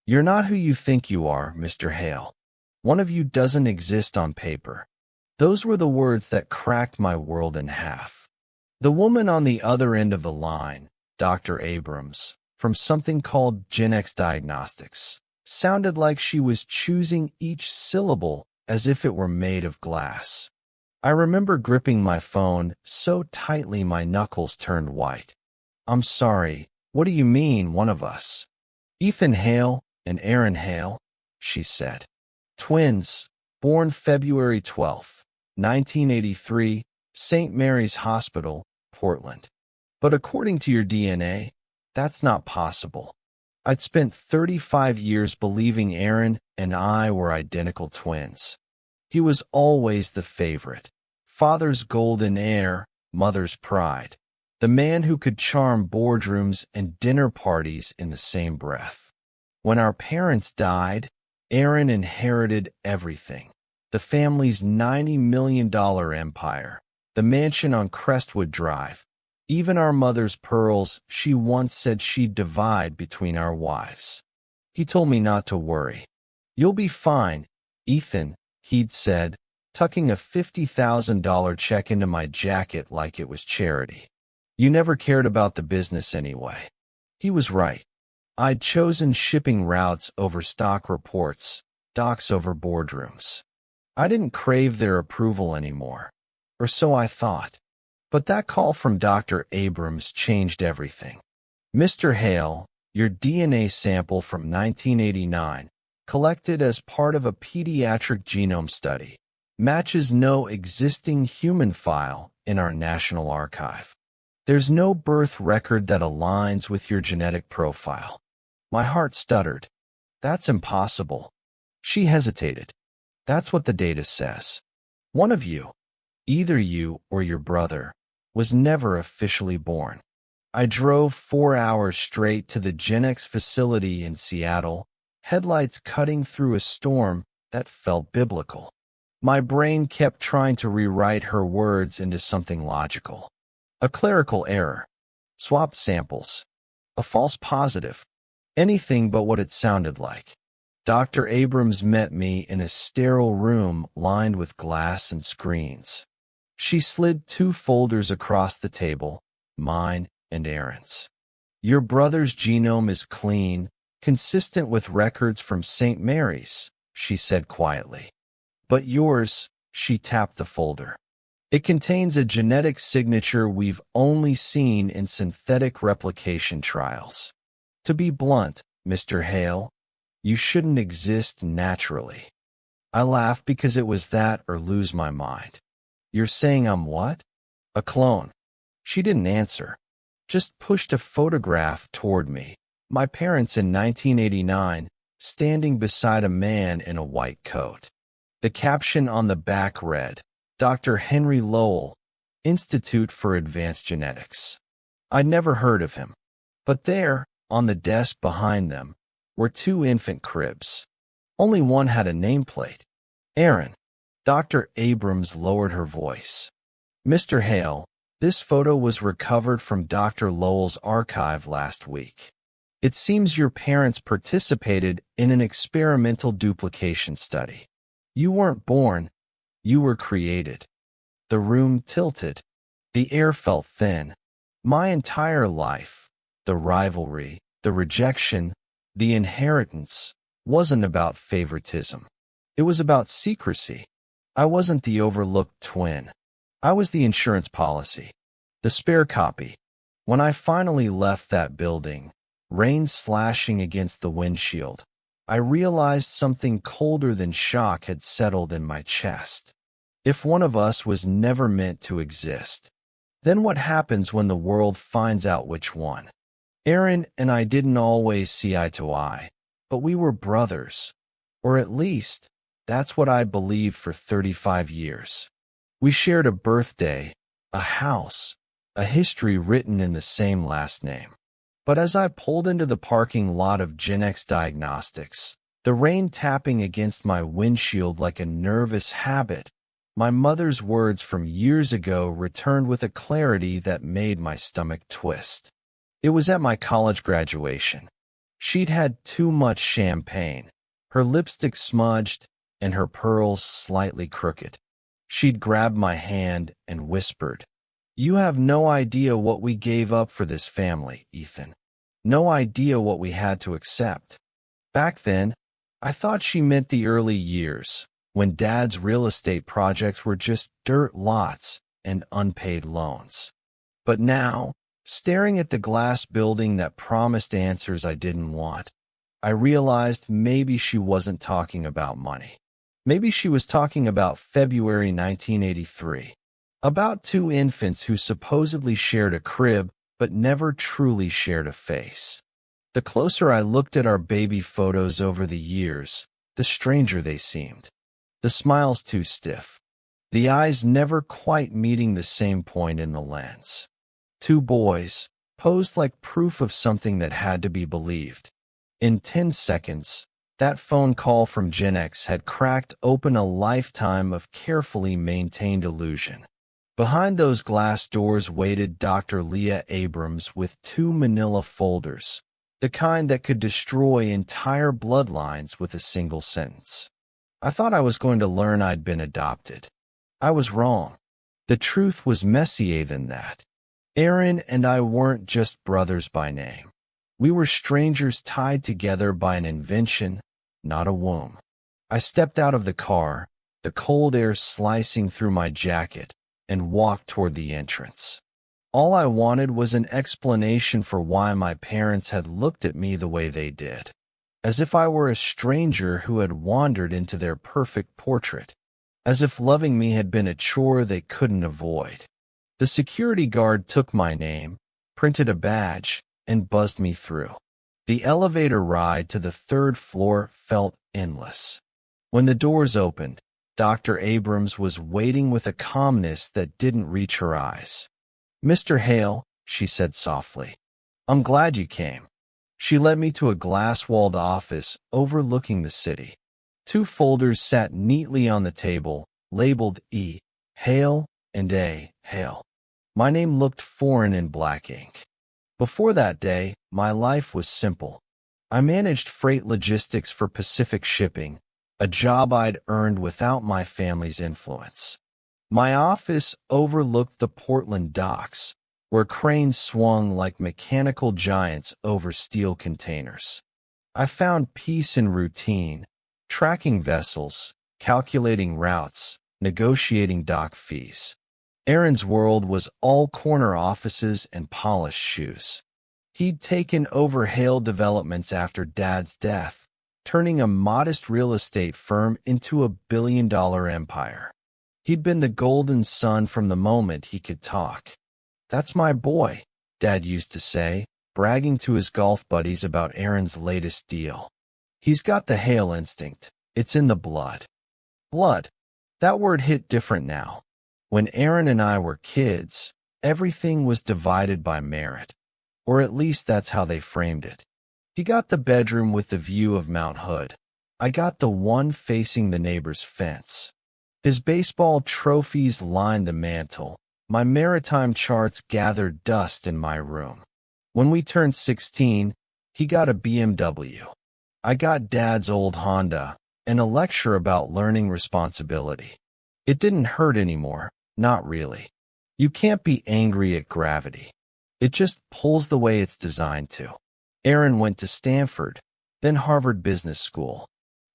You're not who you think you are, Mr. Hale. One of you doesn't exist on paper. Those were the words that cracked my world in half. The woman on the other end of the line, Dr. Abrams, from something called Gen X Diagnostics, sounded like she was choosing each syllable as if it were made of glass. I remember gripping my phone so tightly my knuckles turned white. I'm sorry, what do you mean, one of us? Ethan Hale and Aaron Hale, she said. Twins, born February 12, 1983, St. Mary's Hospital, Portland. But according to your DNA, that's not possible. I'd spent 35 years believing Aaron and I were identical twins. He was always the favorite, father's golden heir, mother's pride, the man who could charm boardrooms and dinner parties in the same breath. When our parents died, Aaron inherited everything. The family's $90 million empire, the mansion on Crestwood Drive, even our mother's pearls she once said she'd divide between our wives. He told me not to worry. You'll be fine, Ethan, he'd said, tucking a $50,000 check into my jacket like it was charity. You never cared about the business anyway. He was right. I'd chosen shipping routes over stock reports, docs over boardrooms. I didn't crave their approval anymore, or so I thought. But that call from Dr. Abrams changed everything. Mr. Hale, your DNA sample from 1989, collected as part of a pediatric genome study, matches no existing human file in our National Archive. There's no birth record that aligns with your genetic profile. My heart stuttered. That's impossible. She hesitated. That's what the data says. One of you, either you or your brother, was never officially born. I drove 4 hours straight to the Gen X facility in Seattle, headlights cutting through a storm that felt biblical. My brain kept trying to rewrite her words into something logical. A clerical error. Swapped samples. A false positive. Anything but what it sounded like. Dr. Abrams met me in a sterile room lined with glass and screens. She slid 2 folders across the table, mine and Aaron's. Your brother's genome is clean, consistent with records from St. Mary's, she said quietly. But yours, she tapped the folder. It contains a genetic signature we've only seen in synthetic replication trials. To be blunt, Mr. Hale, you shouldn't exist naturally. I laughed because it was that or lose my mind. You're saying I'm what? A clone. She didn't answer, just pushed a photograph toward me. My parents in 1989, standing beside a man in a white coat. The caption on the back read, Dr. Henry Lowell, Institute for Advanced Genetics. I'd never heard of him. But there, on the desk behind them, were 2 infant cribs. Only one had a nameplate. Aaron. Dr. Abrams lowered her voice. Mr. Hale, this photo was recovered from Dr. Lowell's archive last week. It seems your parents participated in an experimental duplication study. You weren't born, you were created. The room tilted. The air felt thin. My entire life, the rivalry, the rejection, the inheritance, wasn't about favoritism. It was about secrecy. I wasn't the overlooked twin. I was the insurance policy, the spare copy. When I finally left that building, rain slashing against the windshield, I realized something colder than shock had settled in my chest. If one of us was never meant to exist, then what happens when the world finds out which one? Aaron and I didn't always see eye to eye, but we were brothers. Or at least, that's what I believed for 35 years. We shared a birthday, a house, a history written in the same last name. But as I pulled into the parking lot of Gen X Diagnostics, the rain tapping against my windshield like a nervous habit, my mother's words from years ago returned with a clarity that made my stomach twist. It was at my college graduation. She'd had too much champagne, her lipstick smudged, and her pearls slightly crooked. She'd grabbed my hand and whispered, "You have no idea what we gave up for this family, Ethan. No idea what we had to accept." Back then, I thought she meant the early years, when Dad's real estate projects were just dirt lots and unpaid loans. But now, staring at the glass building that promised answers I didn't want, I realized maybe she wasn't talking about money. Maybe she was talking about February 1983, about two infants who supposedly shared a crib but never truly shared a face. The closer I looked at our baby photos over the years, the stranger they seemed. The smiles too stiff, the eyes never quite meeting the same point in the lens. Two boys, posed like proof of something that had to be believed. In 10 seconds, that phone call from Gen X had cracked open a lifetime of carefully maintained illusion. Behind those glass doors waited Dr. Leah Abrams with two manila folders, the kind that could destroy entire bloodlines with a single sentence. I thought I was going to learn I'd been adopted. I was wrong. The truth was messier than that. Aaron and I weren't just brothers by name. We were strangers tied together by an invention, not a womb. I stepped out of the car, the cold air slicing through my jacket, and walked toward the entrance. All I wanted was an explanation for why my parents had looked at me the way they did, as if I were a stranger who had wandered into their perfect portrait, as if loving me had been a chore they couldn't avoid. The security guard took my name, printed a badge, and buzzed me through. The elevator ride to the third floor felt endless. When the doors opened, Dr. Abrams was waiting with a calmness that didn't reach her eyes. "Mr. Hale," she said softly, "I'm glad you came." She led me to a glass-walled office overlooking the city. Two folders sat neatly on the table, labeled E. Hale and A. Hale. My name looked foreign in black ink. Before that day, my life was simple. I managed freight logistics for Pacific Shipping, a job I'd earned without my family's influence. My office overlooked the Portland docks, where cranes swung like mechanical giants over steel containers. I found peace in routine, tracking vessels, calculating routes, negotiating dock fees. Aaron's world was all corner offices and polished shoes. He'd taken over Hale Developments after Dad's death, turning a modest real estate firm into a billion-dollar empire. He'd been the golden son from the moment he could talk. "That's my boy," Dad used to say, bragging to his golf buddies about Aaron's latest deal. "He's got the Hale instinct. It's in the blood." Blood. That word hit different now. When Aaron and I were kids, everything was divided by merit. Or at least that's how they framed it. He got the bedroom with the view of Mount Hood. I got the one facing the neighbor's fence. His baseball trophies lined the mantel. My maritime charts gathered dust in my room. When we turned 16, he got a BMW. I got Dad's old Honda and a lecture about learning responsibility. It didn't hurt anymore, not really. You can't be angry at gravity. It just pulls the way it's designed to. Aaron went to Stanford, then Harvard Business School.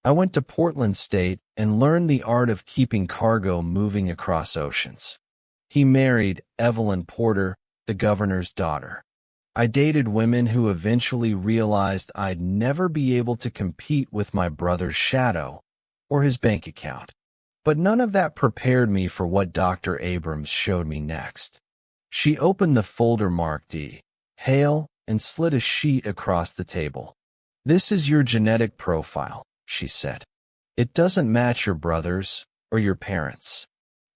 I went to Portland State and learned the art of keeping cargo moving across oceans. He married Evelyn Porter, the governor's daughter. I dated women who eventually realized I'd never be able to compete with my brother's shadow or his bank account. But none of that prepared me for what Dr. Abrams showed me next. She opened the folder marked E. Hale and slid a sheet across the table. "This is your genetic profile," she said. "It doesn't match your brother's or your parents'.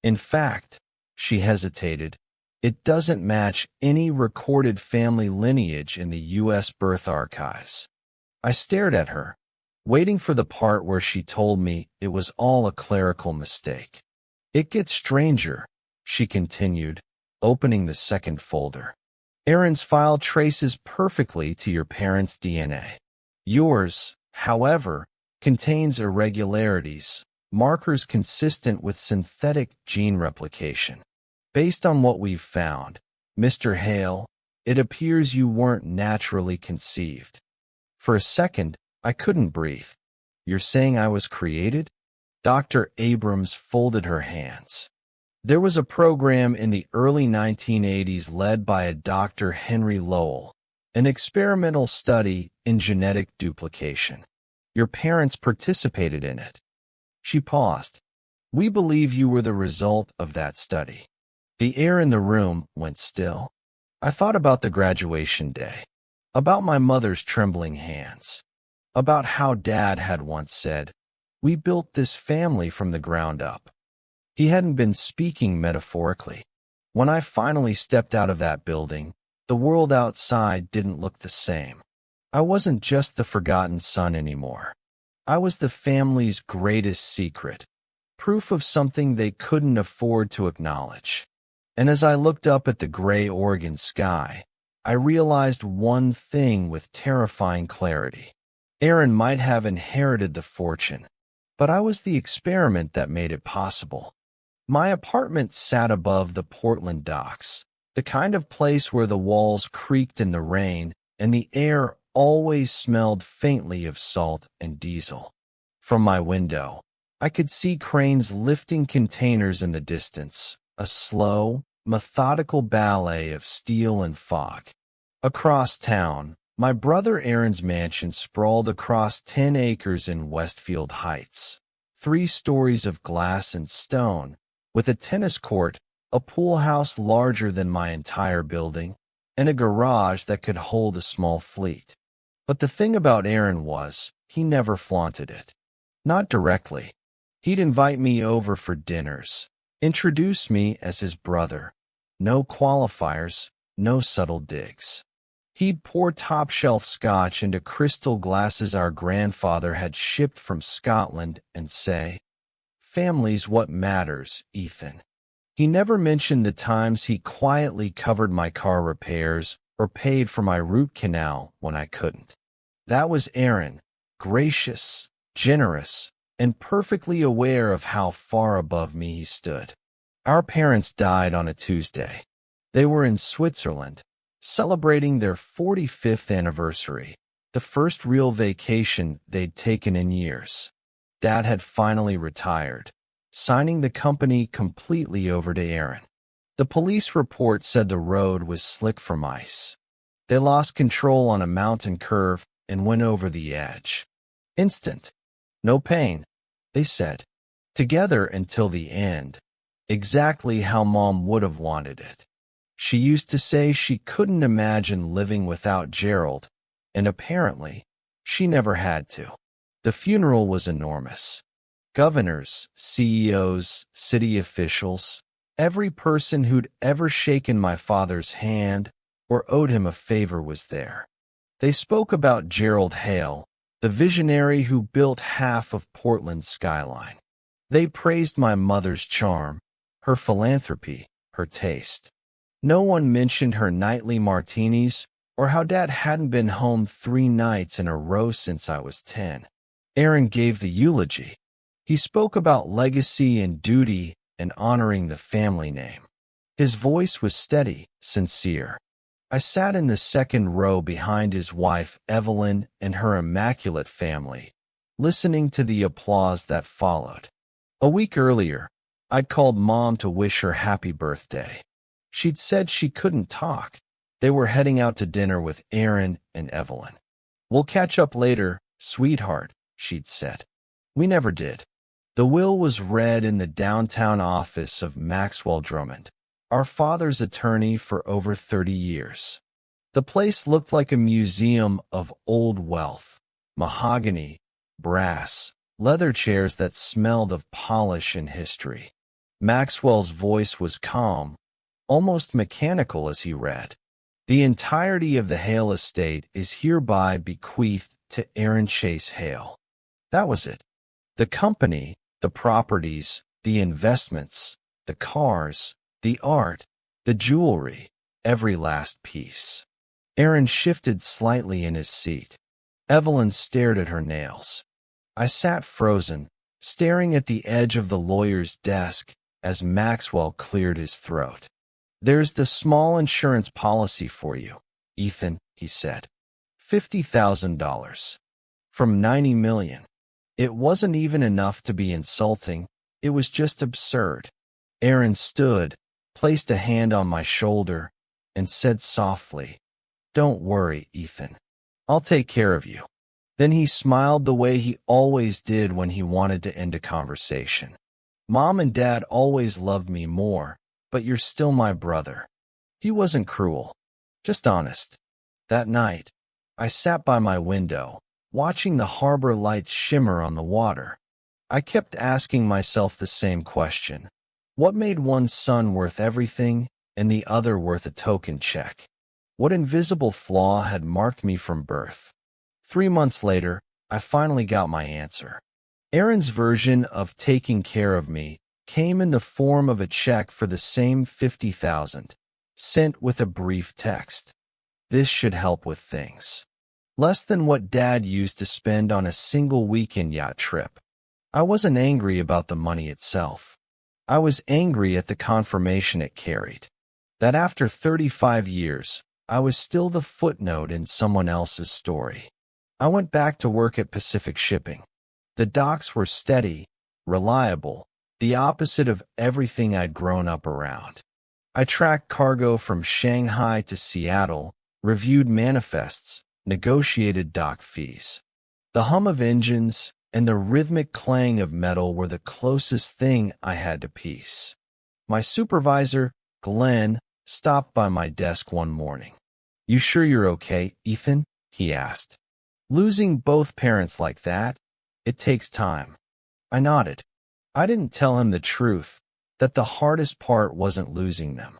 In fact," she hesitated, "it doesn't match any recorded family lineage in the U.S. birth archives." I stared at her, waiting for the part where she told me it was all a clerical mistake. "It gets stranger," she continued, opening the second folder. "Aaron's file traces perfectly to your parents' DNA. Yours, however, contains irregularities, markers consistent with synthetic gene replication. Based on what we've found, Mr. Hale, it appears you weren't naturally conceived. For a second, I couldn't breathe. You're saying I was created? Dr. Abrams folded her hands. There was a program in the early 1980s led by a Dr. Henry Lowell, an experimental study in genetic duplication. Your parents participated in it. She paused. We believe you were the result of that study. The air in the room went still. I thought about the graduation day, about my mother's trembling hands, about how Dad had once said, "We built this family from the ground up." He hadn't been speaking metaphorically. When I finally stepped out of that building, the world outside didn't look the same. I wasn't just the forgotten son anymore. I was the family's greatest secret, proof of something they couldn't afford to acknowledge. And as I looked up at the gray Oregon sky, I realized one thing with terrifying clarity. Aaron might have inherited the fortune, but I was the experiment that made it possible. My apartment sat above the Portland docks, the kind of place where the walls creaked in the rain and the air always smelled faintly of salt and diesel. From my window, I could see cranes lifting containers in the distance, a slow, methodical ballet of steel and fog. Across town, my brother Aaron's mansion sprawled across 10 acres in Westfield Heights, 3 stories of glass and stone, with a tennis court, a pool house larger than my entire building, and a garage that could hold a small fleet. But the thing about Aaron was, he never flaunted it. Not directly. He'd invite me over for dinners, introduce me as his brother. No qualifiers, no subtle digs. He'd pour top-shelf scotch into crystal glasses our grandfather had shipped from Scotland and say, "Family's what matters, Ethan." He never mentioned the times he quietly covered my car repairs or paid for my root canal when I couldn't. That was Aaron, gracious, generous, and perfectly aware of how far above me he stood. Our parents died on a Tuesday. They were in Switzerland, celebrating their 45th anniversary, the first real vacation they'd taken in years. Dad had finally retired, signing the company completely over to Aaron. The police report said the road was slick from ice. They lost control on a mountain curve and went over the edge. Instant. No pain, they said. Together until the end. Exactly how Mom would have wanted it. She used to say she couldn't imagine living without Gerald, and apparently, she never had to. The funeral was enormous. Governors, CEOs, city officials, every person who'd ever shaken my father's hand or owed him a favor was there. They spoke about Gerald Hale, the visionary who built half of Portland's skyline. They praised my mother's charm, her philanthropy, her taste. No one mentioned her nightly martinis or how Dad hadn't been home 3 nights in a row since I was 10. Aaron gave the eulogy. He spoke about legacy and duty and honoring the family name. His voice was steady, sincere. I sat in the second row behind his wife, Evelyn, and her immaculate family, listening to the applause that followed. A week earlier, I'd called Mom to wish her happy birthday. She'd said she couldn't talk. They were heading out to dinner with Aaron and Evelyn. "We'll catch up later, sweetheart," she'd said. We never did. The will was read in the downtown office of Maxwell Drummond, our father's attorney for over 30 years. The place looked like a museum of old wealth, mahogany, brass, leather chairs that smelled of polish and history. Maxwell's voice was calm, almost mechanical as he read. "The entirety of the Hale estate is hereby bequeathed to Aaron Chase Hale." That was it. The company, the properties, the investments, the cars, the art, the jewelry, every last piece. Aaron shifted slightly in his seat. Evelyn stared at her nails. I sat frozen, staring at the edge of the lawyer's desk as Maxwell cleared his throat. "There's the small insurance policy for you, Ethan," he said. $50,000. From 90 million. It wasn't even enough to be insulting, it was just absurd. Aaron stood, placed a hand on my shoulder, and said softly, "Don't worry, Ethan. I'll take care of you." Then he smiled the way he always did when he wanted to end a conversation. "Mom and Dad always loved me more, but you're still my brother." He wasn't cruel, just honest. That night, I sat by my window, watching the harbor lights shimmer on the water. I kept asking myself the same question. What made one son worth everything and the other worth a token check? What invisible flaw had marked me from birth? 3 months later, I finally got my answer. Aaron's version of taking care of me came in the form of a check for the same 50,000, sent with a brief text. "This should help with things." Less than what Dad used to spend on a single weekend yacht trip. I wasn't angry about the money itself. I was angry at the confirmation it carried. That after 35 years, I was still the footnote in someone else's story. I went back to work at Pacific Shipping. The docks were steady, reliable, the opposite of everything I'd grown up around. I tracked cargo from Shanghai to Seattle, reviewed manifests, negotiated dock fees. The hum of engines and the rhythmic clang of metal were the closest thing I had to peace. My supervisor, Glenn, stopped by my desk one morning. "You sure you're okay, Ethan?" he asked. "Losing both parents like that, it takes time." I nodded. I didn't tell him the truth, that the hardest part wasn't losing them.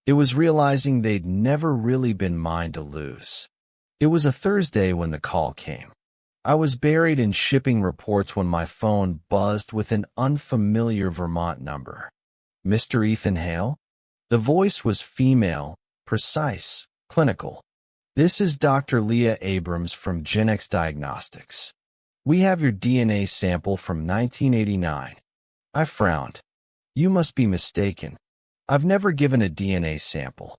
It was realizing they'd never really been mine to lose. It was a Thursday when the call came. I was buried in shipping reports when my phone buzzed with an unfamiliar Vermont number. "Mr. Ethan Hale?" The voice was female, precise, clinical. "This is Dr. Leah Abrams from GenX Diagnostics. We have your DNA sample from 1989. I frowned. "You must be mistaken. I've never given a DNA sample."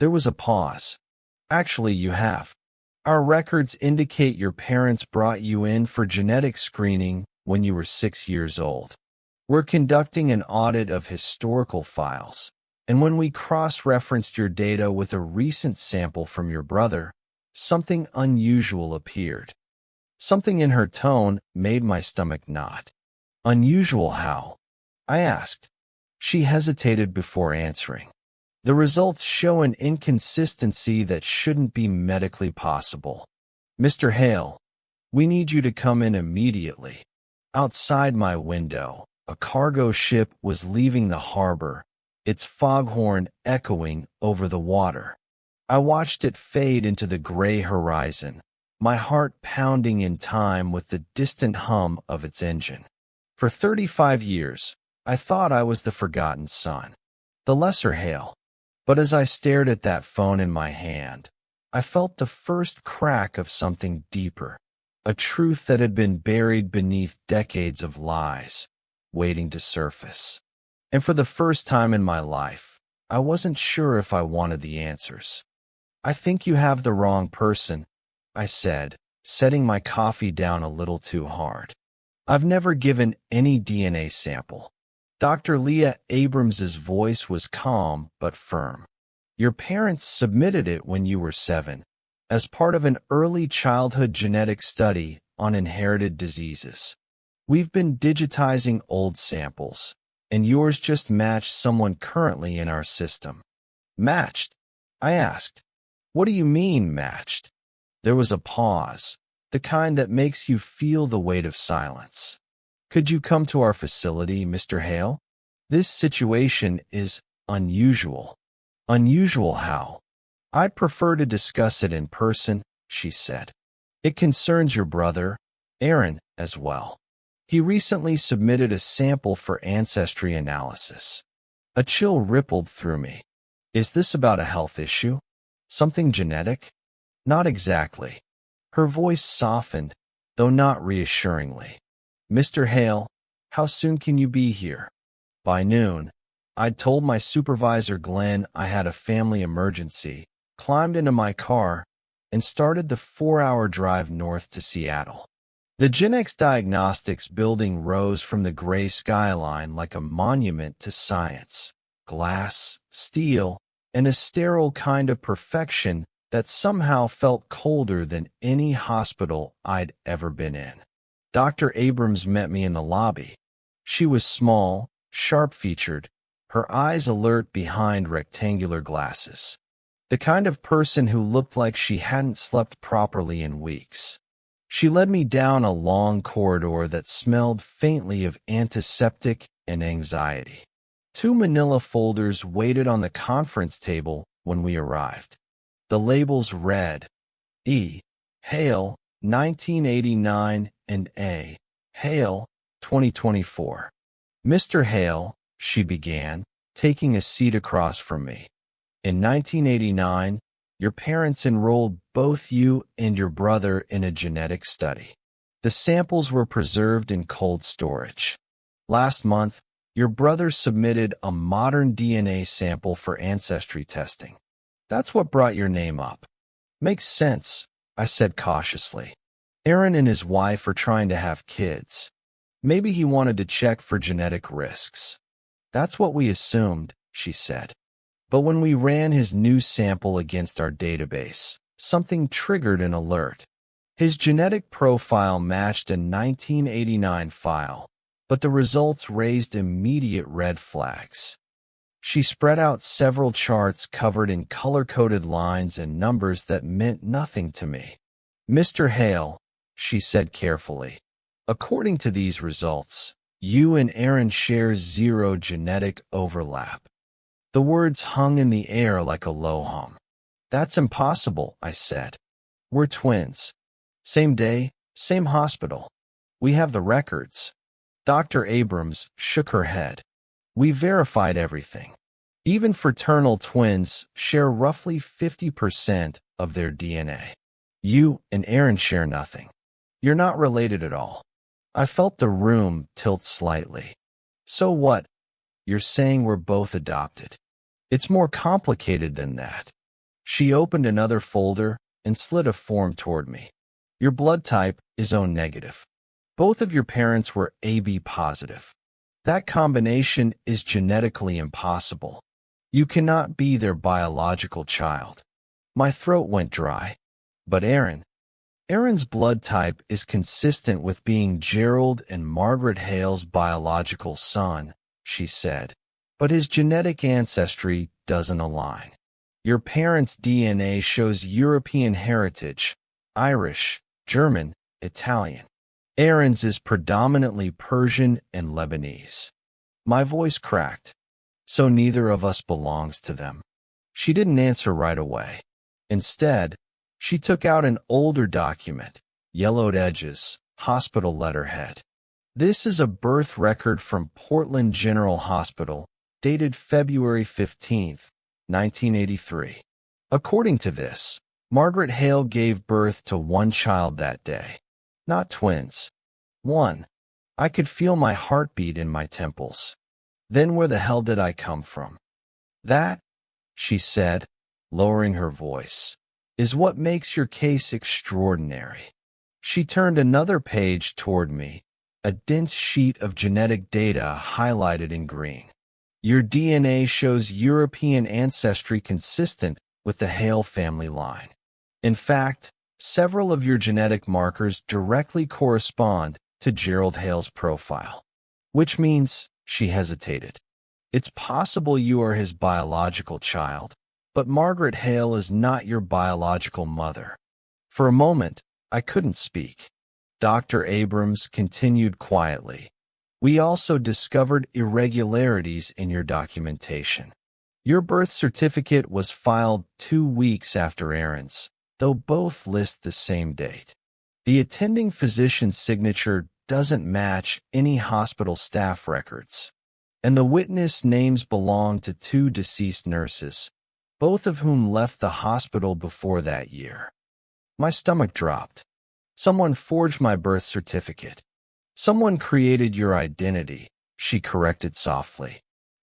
There was a pause. "Actually, you have. Our records indicate your parents brought you in for genetic screening when you were 6 years old. We're conducting an audit of historical files, and when we cross-referenced your data with a recent sample from your brother, something unusual appeared." Something in her tone made my stomach knot. "Unusual how?" I asked. She hesitated before answering. "The results show an inconsistency that shouldn't be medically possible. Mr. Hale, we need you to come in immediately." Outside my window, a cargo ship was leaving the harbor, its foghorn echoing over the water. I watched it fade into the gray horizon, my heart pounding in time with the distant hum of its engine. For 35 years, I thought I was the forgotten son, the lesser Hale. But as I stared at that phone in my hand, I felt the first crack of something deeper, a truth that had been buried beneath decades of lies, waiting to surface. And for the first time in my life, I wasn't sure if I wanted the answers. "I think you have the wrong person," I said, setting my coffee down a little too hard. "I've never given any DNA sample." Dr. Leah Abrams's voice was calm but firm. "Your parents submitted it when you were 7, as part of an early childhood genetic study on inherited diseases. We've been digitizing old samples, and yours just matched someone currently in our system." "Matched?" I asked. "What do you mean, matched?" There was a pause, the kind that makes you feel the weight of silence. "Could you come to our facility, Mr. Hale? This situation is unusual." "Unusual how?" "I'd prefer to discuss it in person," she said. "It concerns your brother, Aaron, as well. He recently submitted a sample for ancestry analysis." A chill rippled through me. "Is this about a health issue? Something genetic?" "Not exactly." Her voice softened, though not reassuringly. "Mr. Hale, how soon can you be here?" By noon, I'd told my supervisor Glenn I had a family emergency, climbed into my car, and started the 4-hour drive north to Seattle. The Genex Diagnostics building rose from the gray skyline like a monument to science. Glass, steel, and a sterile kind of perfection that somehow felt colder than any hospital I'd ever been in. Dr. Abrams met me in the lobby. She was small, sharp-featured, her eyes alert behind rectangular glasses. The kind of person who looked like she hadn't slept properly in weeks. She led me down a long corridor that smelled faintly of antiseptic and anxiety. 2 manila folders waited on the conference table when we arrived. The labels read, E. Hale, 1989, and A. Hale, 2024. "Mr. Hale," she began, taking a seat across from me. "In 1989, your parents enrolled both you and your brother in a genetic study. The samples were preserved in cold storage. Last month, your brother submitted a modern DNA sample for ancestry testing. That's what brought your name up." "Makes sense," I said cautiously. "Aaron and his wife are trying to have kids. Maybe he wanted to check for genetic risks." "That's what we assumed," she said. "But when we ran his new sample against our database, something triggered an alert. His genetic profile matched a 1989 file, but the results raised immediate red flags." She spread out several charts covered in color-coded lines and numbers that meant nothing to me. "Mr. Hale," she said carefully, "according to these results, you and Aaron share 0 genetic overlap." The words hung in the air like a low hum. "That's impossible," I said. "We're twins. Same day, same hospital. We have the records." Dr. Abrams shook her head. "We verified everything. Even fraternal twins share roughly 50% of their DNA. You and Aaron share nothing. You're not related at all." I felt the room tilt slightly. "So what? You're saying we're both adopted?" "It's more complicated than that." She opened another folder and slid a form toward me. "Your blood type is O negative. Both of your parents were AB positive. That combination is genetically impossible. You cannot be their biological child." My throat went dry. "But Aaron's blood type is consistent with being Gerald and Margaret Hale's biological son," she said. "But his genetic ancestry doesn't align. Your parents' DNA shows European heritage, Irish, German, Italian. Aaron's is predominantly Persian and Lebanese." My voice cracked. "So neither of us belongs to them." She didn't answer right away. Instead, she took out an older document, yellowed edges, hospital letterhead. "This is a birth record from Portland General Hospital, dated February 15th, 1983. According to this, Margaret Hale gave birth to 1 child that day. Not twins. 1. I could feel my heartbeat in my temples. Then where the hell did I come from?" "That," she said, lowering her voice, "is what makes your case extraordinary." She turned another page toward me, a dense sheet of genetic data highlighted in green. "Your DNA shows European ancestry consistent with the Hale family line. In fact, several of your genetic markers directly correspond to Gerald Hale's profile." "Which means," she hesitated, "it's possible you are his biological child, but Margaret Hale is not your biological mother." For a moment, I couldn't speak. Dr. Abrams continued quietly. "We also discovered irregularities in your documentation. Your birth certificate was filed 2 weeks after Aaron's, though both list the same date. The attending physician's signature doesn't match any hospital staff records. And the witness names belong to 2 deceased nurses, both of whom left the hospital before that year." My stomach dropped. Someone forged my birth certificate. Someone created your identity, she corrected softly.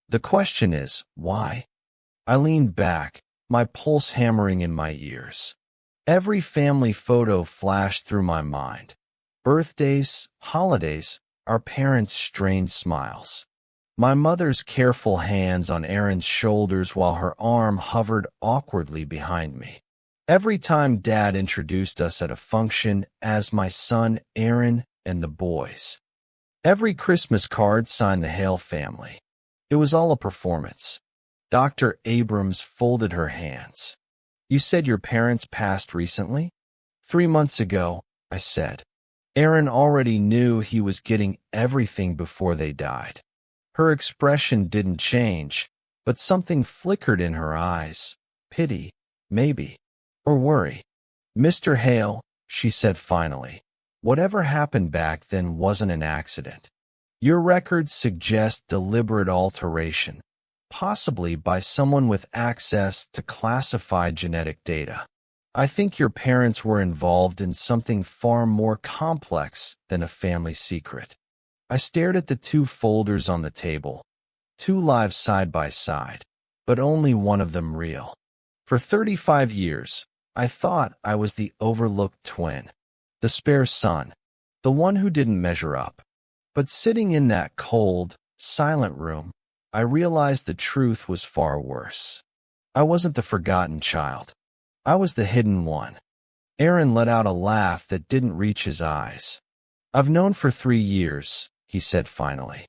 The question is, why? I leaned back, my pulse hammering in my ears. Every family photo flashed through my mind. Birthdays, holidays, our parents' strained smiles. My mother's careful hands on Aaron's shoulders while her arm hovered awkwardly behind me. Every time Dad introduced us at a function as my son Aaron and the boys. Every Christmas card signed the Hale family. It was all a performance. Dr. Abrams folded her hands. You said your parents passed recently? 3 months ago, I said. Aaron already knew he was getting everything before they died. Her expression didn't change, but something flickered in her eyes. Pity, maybe, or worry. Mr. Hale, she said finally, whatever happened back then wasn't an accident. Your records suggest deliberate alteration, possibly by someone with access to classified genetic data. I think your parents were involved in something far more complex than a family secret. I stared at the 2 folders on the table, 2 lives side by side, but only one of them real. For 35 years, I thought I was the overlooked twin, the spare son, the one who didn't measure up. But sitting in that cold, silent room, I realized the truth was far worse. I wasn't the forgotten child. I was the hidden one. Aaron let out a laugh that didn't reach his eyes. I've known for 3 years, he said finally.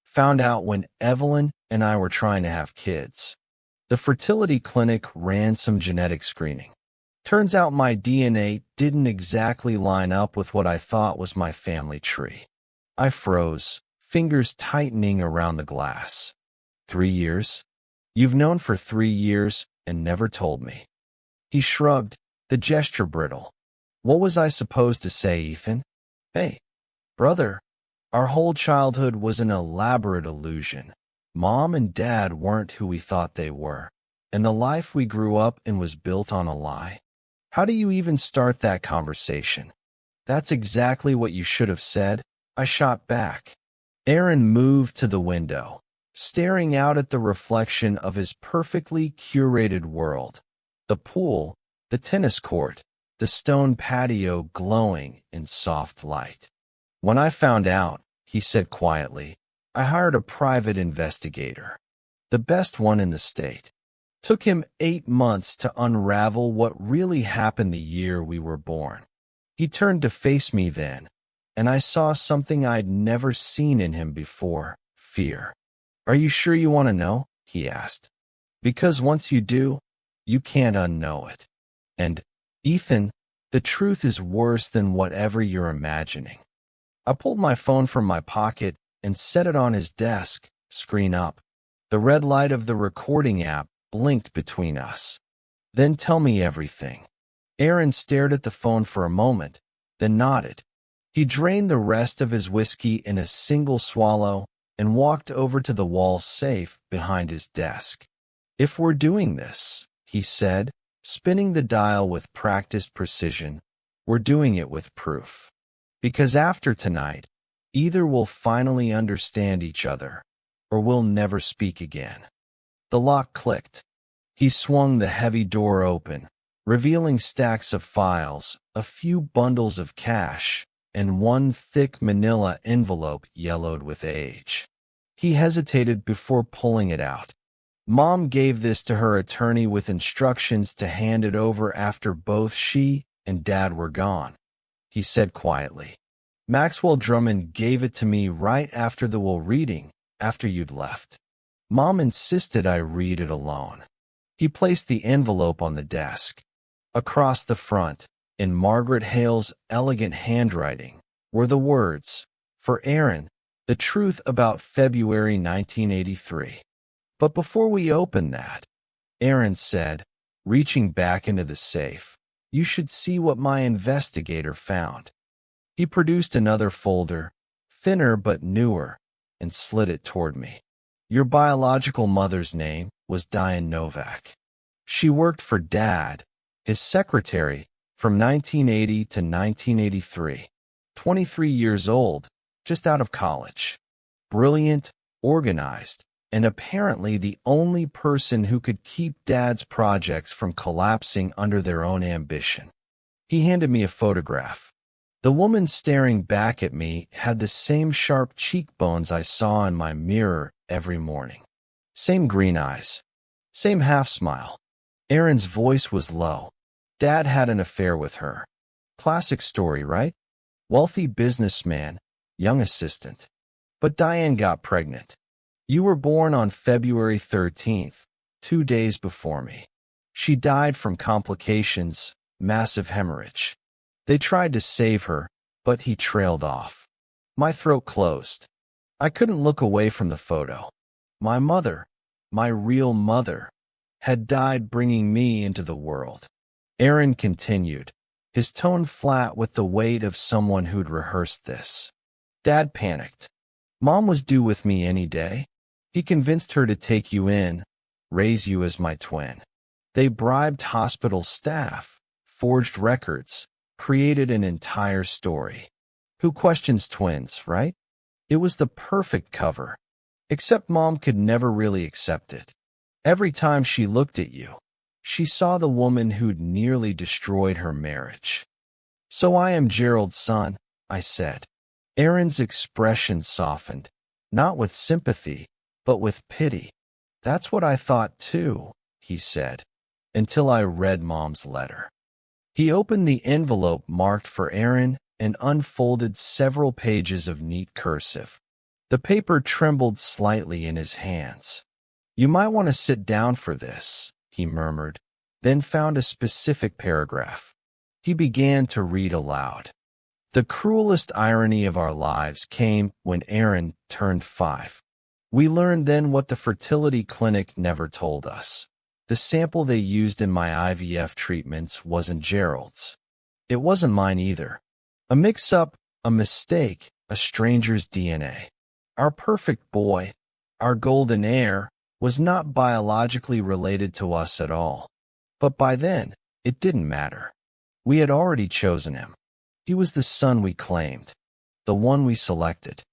Found out when Evelyn and I were trying to have kids. The fertility clinic ran some genetic screening. Turns out my DNA didn't exactly line up with what I thought was my family tree. I froze, fingers tightening around the glass. 3 years? You've known for 3 years and never told me. He shrugged, the gesture brittle. What was I supposed to say, Ethan? Hey, brother. Our whole childhood was an elaborate illusion. Mom and Dad weren't who we thought they were, and the life we grew up in was built on a lie. How do you even start that conversation? That's exactly what you should have said, I shot back. Aaron moved to the window, staring out at the reflection of his perfectly curated world. The pool, the tennis court, the stone patio glowing in soft light. When I found out, he said quietly, I hired a private investigator. The best one in the state. Took him 8 months to unravel what really happened the year we were born. He turned to face me then, and I saw something I'd never seen in him before, fear. Are you sure you want to know? He asked. Because once you do, you can't unknow it. And, Ethan, the truth is worse than whatever you're imagining. I pulled my phone from my pocket and set it on his desk, screen up. The red light of the recording app blinked between us. Then tell me everything. Aaron stared at the phone for a moment, then nodded. He drained the rest of his whiskey in a single swallow and walked over to the wall safe behind his desk. If we're doing this, he said, spinning the dial with practiced precision, we're doing it with proof. Because after tonight, either we'll finally understand each other, or we'll never speak again. The lock clicked. He swung the heavy door open, revealing stacks of files, a few bundles of cash, and one thick manila envelope yellowed with age. He hesitated before pulling it out. Mom gave this to her attorney with instructions to hand it over after both she and Dad were gone. He said quietly. Maxwell Drummond gave it to me right after the will reading, after you'd left. Mom insisted I read it alone. He placed the envelope on the desk. Across the front, in Margaret Hale's elegant handwriting, were the words, for Aaron, the truth about February 1983. But before we open that, Aaron said, reaching back into the safe, you should see what my investigator found. He produced another folder, thinner but newer, and slid it toward me. Your biological mother's name was Diane Novak. She worked for Dad, his secretary, from 1980 to 1983. 23 years old, just out of college. Brilliant, organized, and apparently the only person who could keep Dad's projects from collapsing under their own ambition. He handed me a photograph. The woman staring back at me had the same sharp cheekbones I saw in my mirror every morning. Same green eyes. Same half-smile. Erin's voice was low. Dad had an affair with her. Classic story, right? Wealthy businessman, young assistant. But Diane got pregnant. You were born on February 13th, 2 days before me. She died from complications, massive hemorrhage. They tried to save her, but he trailed off. My throat closed. I couldn't look away from the photo. My mother, my real mother, had died bringing me into the world. Erin continued, his tone flat with the weight of someone who'd rehearsed this. Dad panicked. Mom was due with me any day. He convinced her to take you in, raise you as my twin. They bribed hospital staff, forged records, created an entire story. Who questions twins, right? It was the perfect cover. Except Mom could never really accept it. Every time she looked at you, she saw the woman who'd nearly destroyed her marriage. So I am Gerald's son, I said. Erin's expression softened, not with sympathy, but with pity. That's what I thought too, he said, until I read Mom's letter. He opened the envelope marked for Erin and unfolded several pages of neat cursive. The paper trembled slightly in his hands. You might want to sit down for this, he murmured, then found a specific paragraph. He began to read aloud. The cruelest irony of our lives came when Erin turned 5. We learned then what the fertility clinic never told us. The sample they used in my IVF treatments wasn't Gerald's. It wasn't mine either. A mix-up, a mistake, a stranger's DNA. Our perfect boy, our golden heir, was not biologically related to us at all. But by then, it didn't matter. We had already chosen him. He was the son we claimed, the one we selected.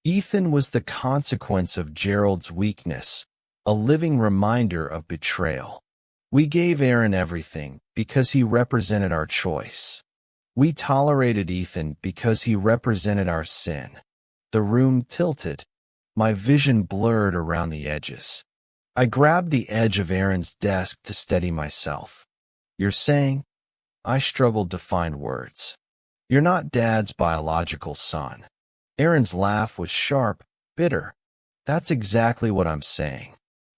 Ethan was the consequence of Gerald's weakness, a living reminder of betrayal. We gave Erin everything because he represented our choice. We tolerated Ethan because he represented our sin. The room tilted. My vision blurred around the edges. I grabbed the edge of Erin's desk to steady myself. You're saying? I struggled to find words. You're not Dad's biological son. Erin's laugh was sharp, bitter. That's exactly what I'm saying.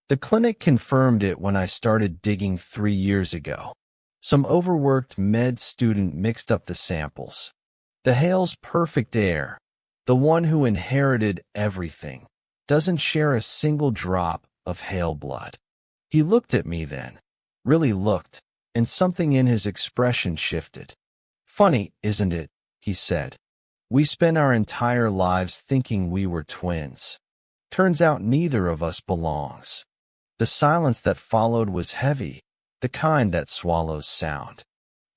The clinic confirmed it when I started digging 3 years ago. Some overworked med student mixed up the samples. The Hale's perfect heir, the one who inherited everything, doesn't share a single drop of Hale blood. He looked at me then, really looked, and something in his expression shifted. Funny, isn't it? He said. We spent our entire lives thinking we were twins. Turns out neither of us belongs. The silence that followed was heavy, the kind that swallows sound.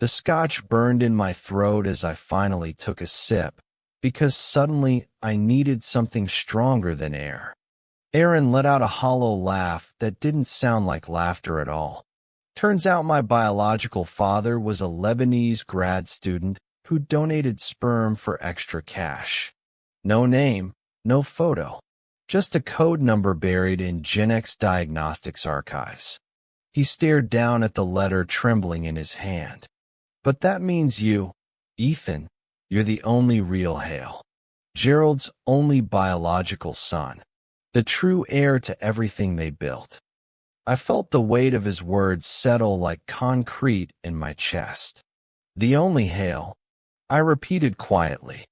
The scotch burned in my throat as I finally took a sip, because suddenly I needed something stronger than air. Erin let out a hollow laugh that didn't sound like laughter at all. Turns out my biological father was a Lebanese grad student who donated sperm for extra cash. No name, no photo, just a code number buried in Genx Diagnostics archives. He stared down at the letter trembling in his hand. But that means you, Ethan, you're the only real Hale. Gerald's only biological son. The true heir to everything they built. I felt the weight of his words settle like concrete in my chest. The only Hale, I repeated quietly.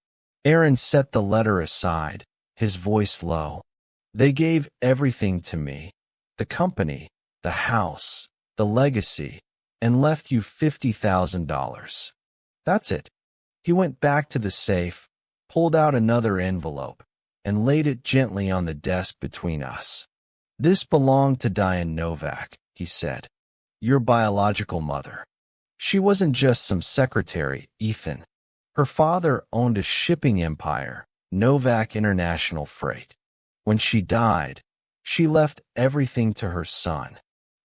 Erin set the letter aside, his voice low. They gave everything to me, the company, the house, the legacy, and left you $50,000. That's it. He went back to the safe, pulled out another envelope, and laid it gently on the desk between us. This belonged to Diane Novak, he said. Your biological mother. She wasn't just some secretary, Ethan. Her father owned a shipping empire, Novak International Freight. When she died, she left everything to her son.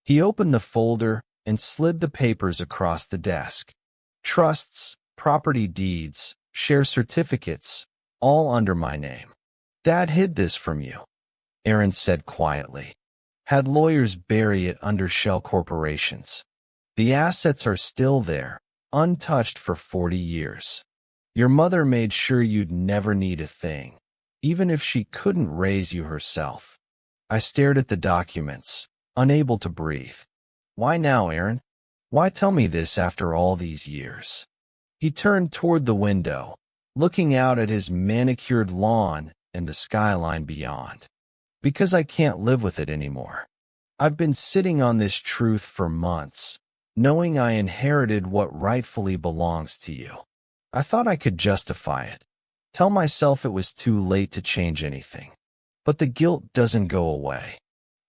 He opened the folder and slid the papers across the desk. Trusts, property deeds, share certificates, all under my name. Dad hid this from you, Aaron said quietly. Had lawyers bury it under shell corporations. The assets are still there, untouched for 40 years. Your mother made sure you'd never need a thing, even if she couldn't raise you herself. I stared at the documents, unable to breathe. Why now, Aaron? Why tell me this after all these years? He turned toward the window, looking out at his manicured lawn and the skyline beyond. Because I can't live with it anymore. I've been sitting on this truth for months, knowing I inherited what rightfully belongs to you. I thought I could justify it, tell myself it was too late to change anything. But the guilt doesn't go away.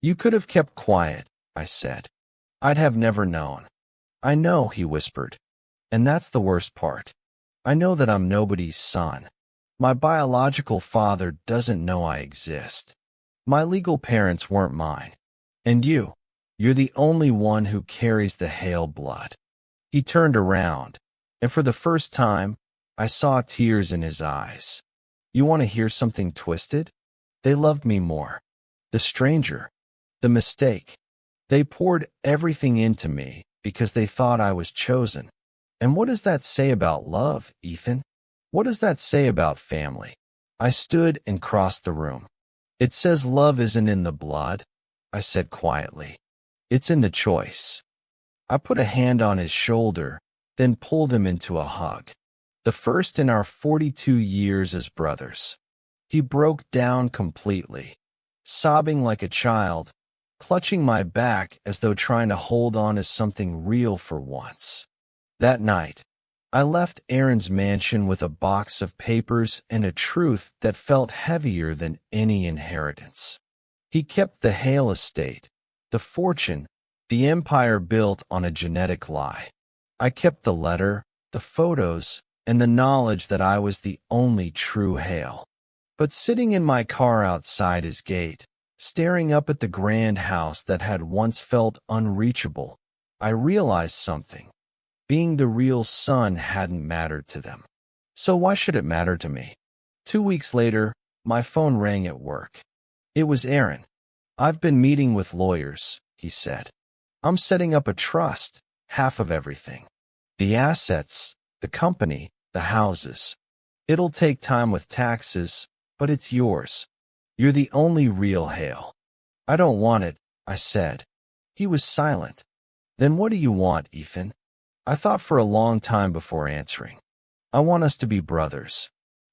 You could have kept quiet, I said. I'd have never known. I know, he whispered. And that's the worst part. I know that I'm nobody's son. My biological father doesn't know I exist. My legal parents weren't mine. And you're the only one who carries the Hale blood. He turned around, and for the first time, I saw tears in his eyes. You want to hear something twisted? They loved me more. The stranger. The mistake. They poured everything into me because they thought I was chosen. And what does that say about love, Ethan? What does that say about family? I stood and crossed the room. It says love isn't in the blood, I said quietly. It's in the choice. I put a hand on his shoulder, then pulled him into a hug. The first in our 42 years as brothers. He broke down completely, sobbing like a child, clutching my back as though trying to hold on to something real for once. That night, I left Aaron's mansion with a box of papers and a truth that felt heavier than any inheritance. He kept the Hale estate, the fortune, the empire built on a genetic lie. I kept the letter, the photos, and the knowledge that I was the only true Hale. But sitting in my car outside his gate, staring up at the grand house that had once felt unreachable, I realized something. Being the real son hadn't mattered to them. So why should it matter to me? 2 weeks later, my phone rang at work. It was Aaron. I've been meeting with lawyers, he said. I'm setting up a trust, half of everything. The assets, the company, the houses. It'll take time with taxes, but it's yours. You're the only real Hale. I don't want it, I said. He was silent. Then what do you want, Ethan? I thought for a long time before answering. I want us to be brothers.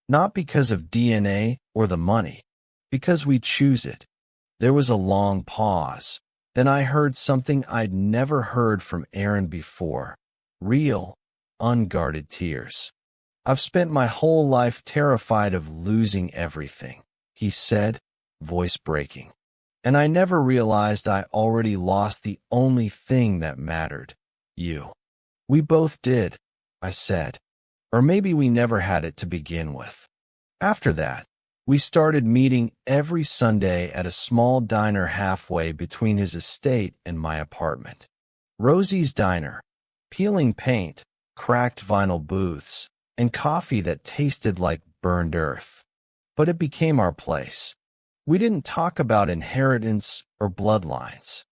Not because of DNA or the money. Because we choose it. There was a long pause. Then I heard something I'd never heard from Aaron before. Real, unguarded tears. I've spent my whole life terrified of losing everything, he said, voice breaking. And I never realized I already lost the only thing that mattered. You. We both did, I said. Or maybe we never had it to begin with. After that, we started meeting every Sunday at a small diner halfway between his estate and my apartment. Rosie's Diner. Peeling paint, cracked vinyl booths, and coffee that tasted like burned earth. But it became our place. We didn't talk about inheritance or bloodlines.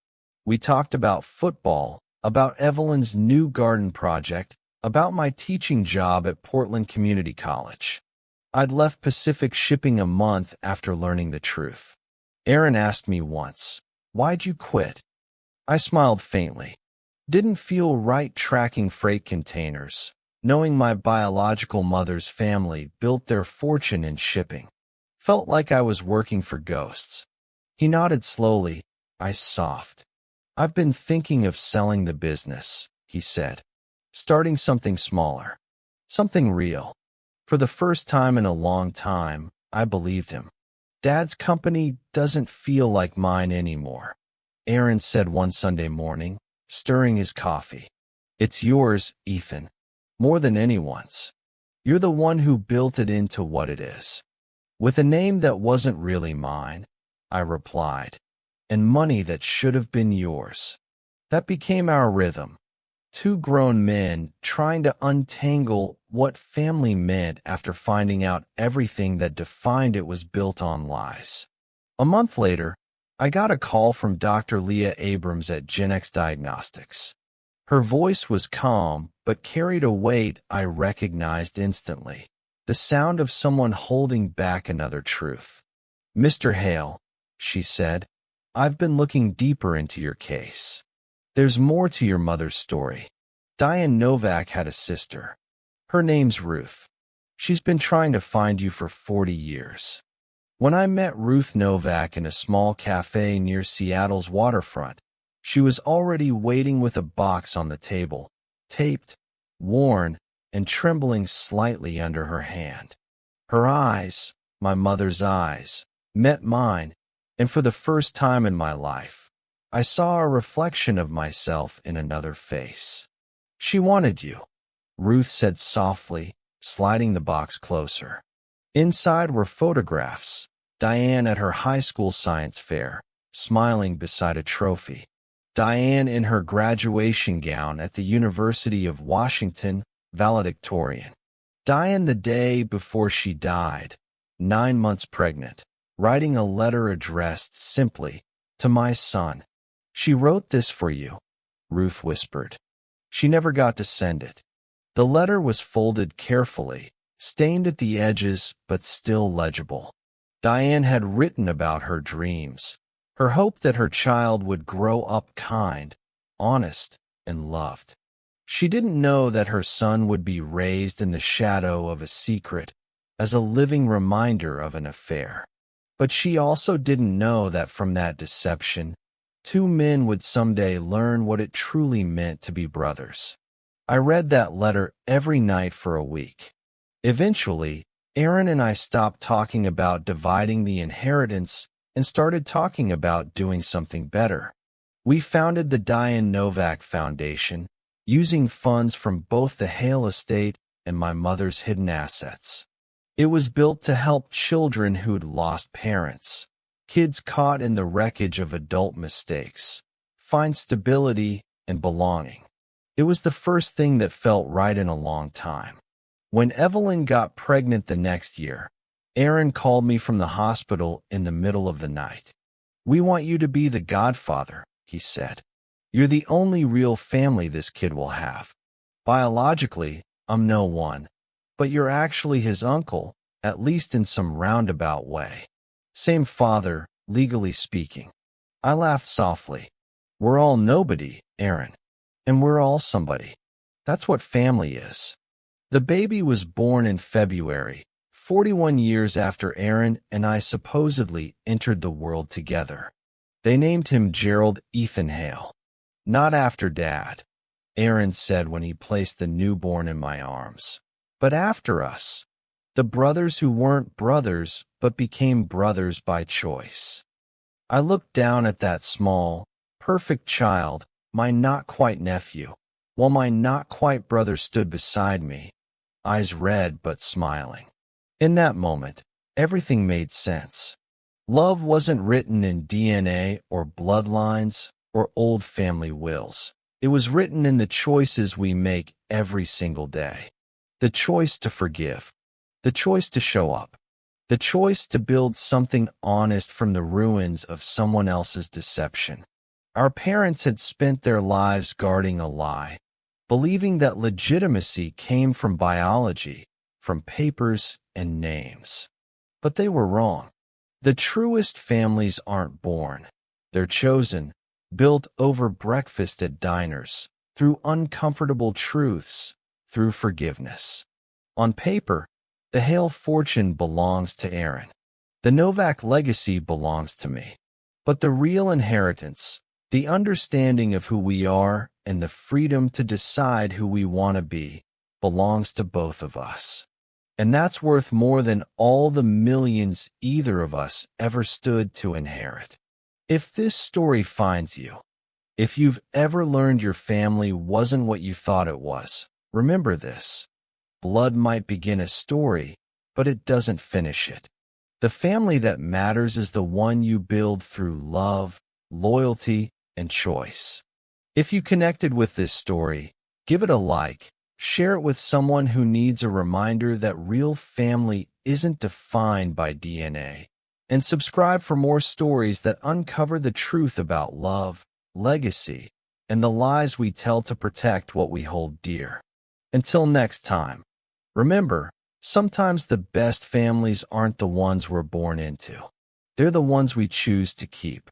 We talked about football, about Evelyn's new garden project, about my teaching job at Portland Community College. I'd left Pacific Shipping a month after learning the truth. Aaron asked me once, "Why'd you quit?" I smiled faintly. Didn't feel right tracking freight containers, knowing my biological mother's family built their fortune in shipping. Felt like I was working for ghosts. He nodded slowly, eyes soft. I've been thinking of selling the business, he said. Starting something smaller. Something real. For the first time in a long time, I believed him. Dad's company doesn't feel like mine anymore, Aaron said one Sunday morning, stirring his coffee. It's yours, Ethan, more than anyone's. You're the one who built it into what it is. With a name that wasn't really mine, I replied, and money that should have been yours. That became our rhythm. Two grown men trying to untangle what family meant after finding out everything that defined it was built on lies. A month later, I got a call from Dr. Leah Abrams at Gen X Diagnostics. Her voice was calm, but carried a weight I recognized instantly, the sound of someone holding back another truth. "Mr. Hale," she said, "I've been looking deeper into your case. There's more to your mother's story. Diane Novak had a sister. Her name's Ruth. She's been trying to find you for 40 years. When I met Ruth Novak in a small cafe near Seattle's waterfront, she was already waiting with a box on the table, taped, worn, and trembling slightly under her hand. Her eyes, my mother's eyes, met mine, and for the first time in my life, I saw a reflection of myself in another face. "She wanted you," Ruth said softly, sliding the box closer. Inside were photographs. Diane at her high school science fair, smiling beside a trophy. Diane in her graduation gown at the University of Washington, valedictorian. Diane the day before she died, 9 months pregnant, writing a letter addressed simply, "To my son." "She wrote this for you," Ruth whispered. She never got to send it. The letter was folded carefully, stained at the edges but still legible. Diane had written about her dreams, her hope that her child would grow up kind, honest, and loved. She didn't know that her son would be raised in the shadow of a secret, as a living reminder of an affair. But she also didn't know that from that deception, two men would someday learn what it truly meant to be brothers. I read that letter every night for a week. Eventually, Aaron and I stopped talking about dividing the inheritance and started talking about doing something better. We founded the Diane Novak Foundation, using funds from both the Hale estate and my mother's hidden assets. It was built to help children who'd lost parents, kids caught in the wreckage of adult mistakes, find stability and belonging. It was the first thing that felt right in a long time. When Evelyn got pregnant the next year, Aaron called me from the hospital in the middle of the night. "We want you to be the godfather," he said. "You're the only real family this kid will have. Biologically, I'm no one, but you're actually his uncle, at least in some roundabout way. Same father, legally speaking." I laughed softly. "We're all nobody, Aaron, and we're all somebody. That's what family is." The baby was born in February, 41 years after Aaron and I supposedly entered the world together. They named him Gerald Ethan Hale. "Not after Dad," Aaron said when he placed the newborn in my arms, "but after us, the brothers who weren't brothers but became brothers by choice." I looked down at that small, perfect child, my not-quite nephew, while my not-quite brother stood beside me, eyes red but smiling. In that moment, everything made sense. Love wasn't written in DNA or bloodlines or old family wills. It was written in the choices we make every single day. The choice to forgive. The choice to show up. The choice to build something honest from the ruins of someone else's deception. Our parents had spent their lives guarding a lie, believing that legitimacy came from biology, from papers and names. But they were wrong. The truest families aren't born. They're chosen, built over breakfast at diners, through uncomfortable truths, through forgiveness. On paper, the Hale fortune belongs to Aaron. The Novak legacy belongs to me. But the real inheritance, the understanding of who we are and the freedom to decide who we want to be, belongs to both of us. And that's worth more than all the millions either of us ever stood to inherit. If this story finds you, If you've ever learned your family wasn't what you thought it was, remember this. Blood might begin a story, but it doesn't finish it. The family that matters is the one you build through love, loyalty, and choice. If you connected with this story, give it a like, share it with someone who needs a reminder that real family isn't defined by DNA, and subscribe for more stories that uncover the truth about love, legacy, and the lies we tell to protect what we hold dear. Until next time, remember, sometimes the best families aren't the ones we're born into. They're the ones we choose to keep.